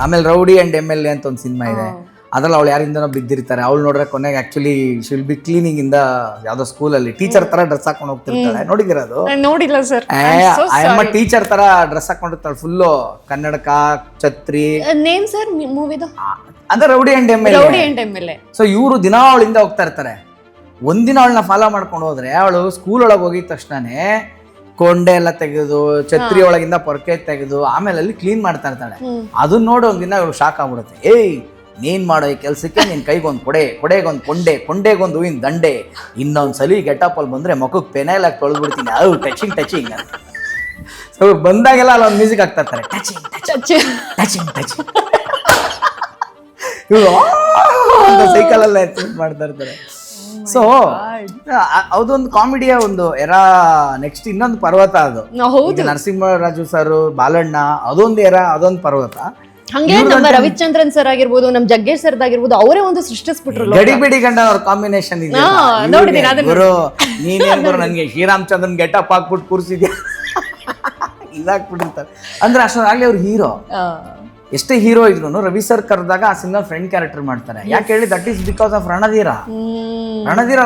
ಆಮೇಲೆ rowdy and MLA ಅಂತ ಒಂದು ಸಿನಿಮಾ ಇದೆ, ಅದ್ರಲ್ಲಿ ಅವಳು ಯಾರಿಂದನೋ ಬಿದ್ದಿರ್ತಾರೆ. ಅವಳು ನೋಡ್ರೆ ಕೊನೆಗೆ ಆಕ್ಚುಲಿ ಶಿಲ್ ಬಿ ಕ್ಲೀನಿಂಗ್ ಇಂದ ಯಾವ್ದೋ ಸ್ಕೂಲಲ್ಲಿ ಟೀಚರ್ ತರ ಡ್ರೆಸ್ ಹಾಕೊಂಡು ಹೋಗ್ತಿರ್ತಾಳೆ. ನೋಡಿದಿರೋದು? ನೋಡಿಲ್ಲ ಸರ್. ಅಮ್ಮ ಟೀಚರ್ ತರ ಡ್ರೆಸ್ ಹಾಕೊಂಡಿರ್ತಾಳೆ, ಫುಲ್ಲು ಕನ್ನಡಕ, ಛತ್ರಿ. ನೇಮ್ ಸರ್ ಮೂವಿದು? ಅಂದ್ರೆ ರೌಡಿ ಅಂಡ್ MLA. ಸೊ ಇವರು ದಿನ ಅವಳಿಂದ ಹೋಗ್ತಾ ಇರ್ತಾರೆ. ಒಂದಿನ ಅವಳನ್ನ ಫಾಲೋ ಮಾಡ್ಕೊಂಡು ಹೋದ್ರೆ ಅವಳು ಸ್ಕೂಲ್ ಒಳಗೆ ಹೋಗಿದ ತಕ್ಷಣನೇ ಕೊಂಡೆ ಎಲ್ಲ ತೆಗೆದು ಛತ್ರಿ ಒಳಗಿಂದ ಪೊರಕೆ ತೆಗೆದು ಆಮೇಲೆ ಅಲ್ಲಿ ಕ್ಲೀನ್ ಮಾಡ್ತಾ ಇರ್ತಾಳೆ. ಅದನ್ನ ನೋಡಿ ಒಂದಿನ ಇವಳು ಶಾಕ್ ಆಗ್ಬಿಡುತ್ತೆ. ಏಯ್, ನೀನ್ ಮಾಡೋ ಈ ಕೆಲ್ಸಕ್ಕೆ ನಿನ್ ಕೈಗೊಂದು ಕೊಡೆಗೊಂದು ಕೊಂಡೆಗೊಂದು ಹೂವಿನ ದಂಡೆ, ಇನ್ನೊಂದ್ಸಲಿ ಗೆಟಪ್ ಅಲ್ಲಿ ಬಂದ್ರೆ ಮಕ್ಕಳು ಪೆನೈಲ್ ಆಗಿ ತೊಳೆದ್ಬಿಡ್ತೀನಿ, ಅದು ಟಚಿಂಗ್ ಅಂತ. ಸೊ ಬಂದಾಗೆಲ್ಲ ಅಲ್ಲೊಂದು ಮ್ಯೂಸಿಕ್ ಹಾಕ್ತಾ ಇರ್ತಾರೆ, ಟಚಿಂಗ್ ಸೈಕಲ್ ಅಲ್ಲೇ ಮಾಡ್ತಾ ಇರ್ತಾರೆ. ಸೊ ಅದೊಂದು ಕಾಮಿಡಿಯ ಒಂದು ಎರಾ. ನೆಕ್ಸ್ಟ್ ಇನ್ನೊಂದು ಪರ್ವತ, ಅದು ನರಸಿಂಹರಾಜು ಸರ್, ಬಾಲಣ್ಣ, ಅದೊಂದು ಎರಾ, ಅದೊಂದು ಪರ್ವತ. ಹಂಗೆ ನಮ್ಮ ರವಿಚಂದ್ರನ್ ಸರ್ ಆಗಿರ್ಬೋದು, ನಮ್ ಜಗ್ಗೇಶ್ ಸರ್ ಆಗಿರ್ಬೋದು, ಅವರೇ ಒಂದು ಸೃಷ್ಟಿಸ್ಬಿಟ್ರು. ಗಡಿಬಿಡಿ ಗಂಡ ಅವ್ರ ಕಾಂಬಿನೇಷನ್ ಇದೆ. ಗುರು ನೀನೇನ್ ಗುರು ನನ್ಗೆ ಶ್ರೀರಾಮಚಂದ್ರನ್ ಗೆಟಪ್ ಹಾಕ್ಬಿಟ್ಟು ಕೂರ್ಸಿದ್ಯಾ ಇಲ್ಲ ಹಾಕ್ಬಿಟ್ಟಿರ್ತಾರೆ. ಅಂದ್ರೆ ಅಷ್ಟೊಂದಾಗ್ಲಿ ಅವ್ರು ಹೀರೋ. ಎಷ್ಟೇ ಹೀರೋ ಇದ್ರು ರವಿ ಸರ್ ಕರೆದಾಗ ಆ ಸಿನಿಮಾ ಫ್ರೆಂಡ್ ಕ್ಯಾರೆಕ್ಟರ್ ಮಾಡ್ತಾರೆ. ಯಾಕೆ ಹೇಳಿ? That is because of Ranadheera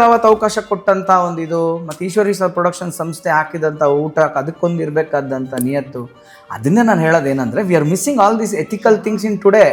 ಅವತ್ತು ಅವಕಾಶ ಕೊಟ್ಟಂತ ಒಂದು ಇದು, ಮತ್ತೆ ಈಶ್ವರಿ ಸರ್ ಪ್ರೊಡಕ್ಷನ್ ಸಂಸ್ಥೆ ಹಾಕಿದಂತ ಊಟ, ಅದಕ್ಕೊಂದು ಇರ್ಬೇಕಾದಂತ ನಿಯತ್ತು. ಅದನ್ನೇ ನಾನು ಹೇಳೋದೇನಂದ್ರೆ, we are missing all these ethical things in today.